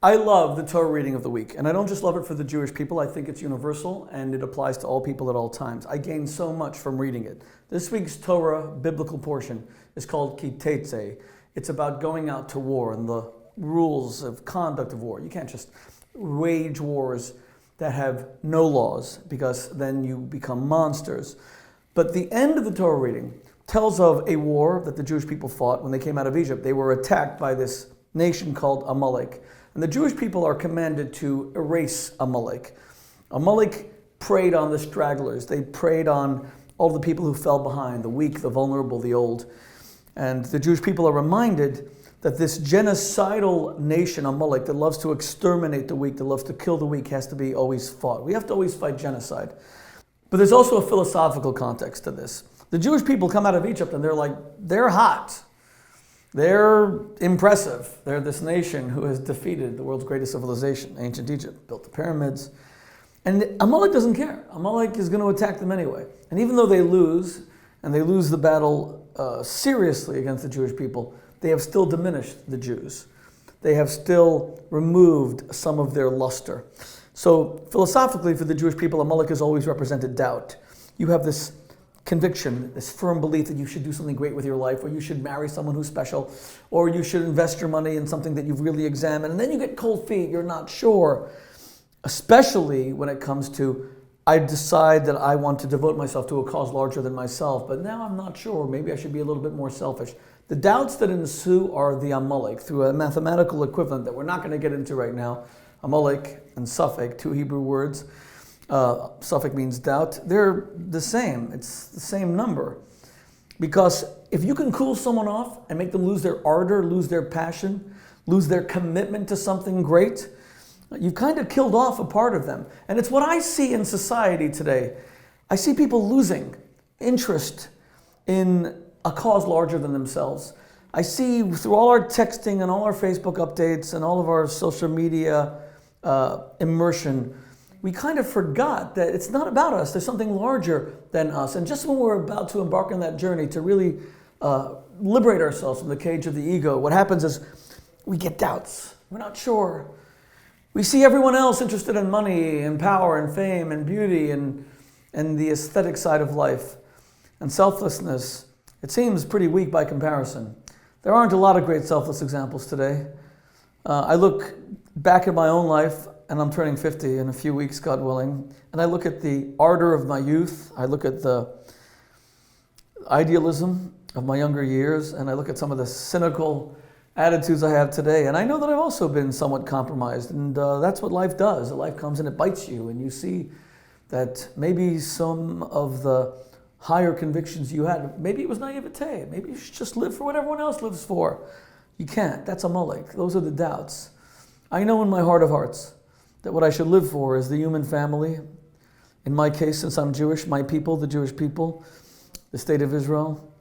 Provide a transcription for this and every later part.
I love the Torah reading of the week, and I don't just love it for the Jewish people. I think it's universal, and it applies to all people at all times. I gain so much from reading it. This week's Torah biblical portion is called Teitzei. It's about going out to war and the rules of conduct of war. You can't just wage wars that have no laws, because then you become monsters. But the end of the Torah reading tells of a war that the Jewish people fought when they came out of Egypt. They were attacked by this nation called Amalek. And the Jewish people are commanded to erase Amalek. Amalek preyed on the stragglers. They preyed on all the people who fell behind, the weak, the vulnerable, the old. And the Jewish people are reminded that this genocidal nation, Amalek, that loves to exterminate the weak, that loves to kill the weak, has to be always fought. We have to always fight genocide. But there's also a philosophical context to this. The Jewish people come out of Egypt and they're hot. They're impressive. They're this nation who has defeated the world's greatest civilization, ancient Egypt, built the pyramids. And Amalek doesn't care. Amalek is going to attack them anyway. And even though they lose, and they lose the battle seriously against the Jewish people, they have still diminished the Jews. They have still removed some of their luster. So philosophically, for the Jewish people, Amalek has always represented doubt. You have this conviction, this firm belief that you should do something great with your life, or you should marry someone who's special, or you should invest your money in something that you've really examined, and then you get cold feet, you're not sure. Especially when it comes to, I decide that I want to devote myself to a cause larger than myself, but now I'm not sure, maybe I should be a little bit more selfish. The doubts that ensue are the Amalek, through a mathematical equivalent that we're not going to get into right now. Amalek and Safek, two Hebrew words. Safek means doubt. They're the same. It's the same number. Because if you can cool someone off and make them lose their ardor, lose their passion, lose their commitment to something great, you've kind of killed off a part of them. And it's what I see in society today. I see people losing interest in a cause larger than themselves. I see through all our texting and all our Facebook updates and all of our social media immersion, we kind of forgot that it's not about us. There's something larger than us. And just when we're about to embark on that journey to really liberate ourselves from the cage of the ego, what happens is we get doubts. We're not sure. We see everyone else interested in money and power and fame and beauty and the aesthetic side of life. And selflessness, it seems pretty weak by comparison. There aren't a lot of great selfless examples today. I look back at my own life, and I'm turning 50 in a few weeks, God willing, and I look at the ardor of my youth, I look at the idealism of my younger years, and I look at some of the cynical attitudes I have today, and I know that I've also been somewhat compromised, and that's what life does. Life comes and it bites you, and you see that maybe some of the higher convictions you had, maybe it was naivete, maybe you should just live for what everyone else lives for. You can't. That's Amalek. Those are the doubts. I know in my heart of hearts that what I should live for is the human family. In my case, since I'm Jewish, my people, the Jewish people, the state of Israel,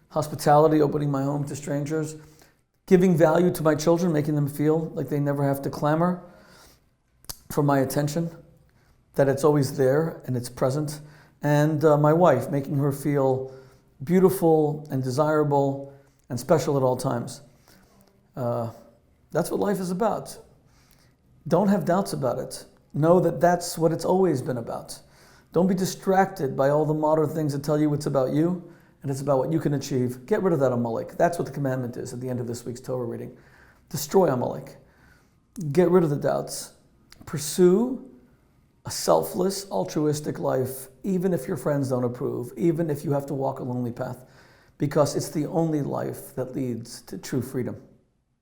hospitality, opening my home to strangers, giving value to my children, making them feel like they never have to clamor for my attention, that it's always there and it's present, and my wife, making her feel beautiful and desirable and special at all times. That's what life is about. Don't have doubts about it. Know that that's what it's always been about. Don't be distracted by all the modern things that tell you it's about you and it's about what you can achieve. Get rid of that Amalek. That's what the commandment is at the end of this week's Torah reading. Destroy Amalek. Get rid of the doubts. Pursue a selfless, altruistic life, even if your friends don't approve, even if you have to walk a lonely path, because it's the only life that leads to true freedom.